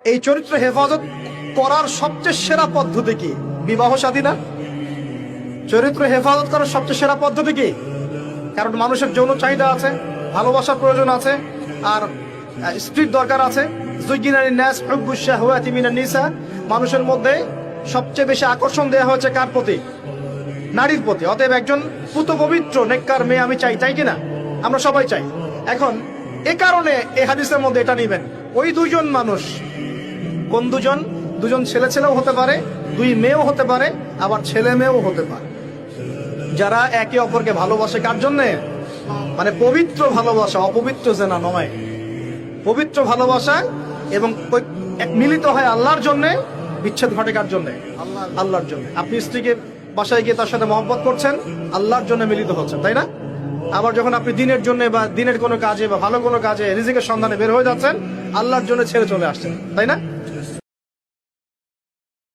এই চরিত্র হেফাজত করার সবচেয়ে সেরা পদ্ধতি কি? বিবাহ শাদী না? চরিত্র হেফাজত করার সবচেয়ে সেরা পদ্ধতি কি? কারণ মানুষের যৌন চাহিদা আছে, ভালোবাসার প্রয়োজন আছে, আর স্ত্রীর দরকার আছে। মানুষের মধ্যে সবচেয়ে বেশি আকর্ষণ দেওয়া হয়েছে কার প্রতি? নারীর প্রতি। অতএব একজন পুত পবিত্র নেককার মেয়ে আমি চাই, তাই কিনা? আমরা সবাই চাই। এখন এ কারণে এই হাদিসের মধ্যে এটা নিবেন, ওই দুজন মানুষ কোন দুজন? দুজন ছেলে ছেলেও হতে পারে, দুই মেয়েও হতে পারে, আবার ছেলে মেয়েও হতে পারে, যারা একে অপরকে ভালোবাসে। কার জন্যে? মানে পবিত্র ভালোবাসা, অপবিত্র জেনা নয়, পবিত্র ভালোবাসা, এবং মিলিত হয় আল্লাহর জন্যে। বিচ্ছেদ ঘটে কার জন্যে? আল্লাহর জন্য। আপনি স্ত্রীকে বাসায় গিয়ে তার সাথে মহব্বত করছেন, আল্লাহর জন্য মিলিত হচ্ছেন, তাই না? আবার যখন আপনি দিনের জন্য বা দিনের কোনো কাজে বা ভালো কোনো কাজে রিজিকের সন্ধানে বের হয়ে যাচ্ছেন, আল্লাহর জন্য ছেড়ে চলে আসছেন, তাই না?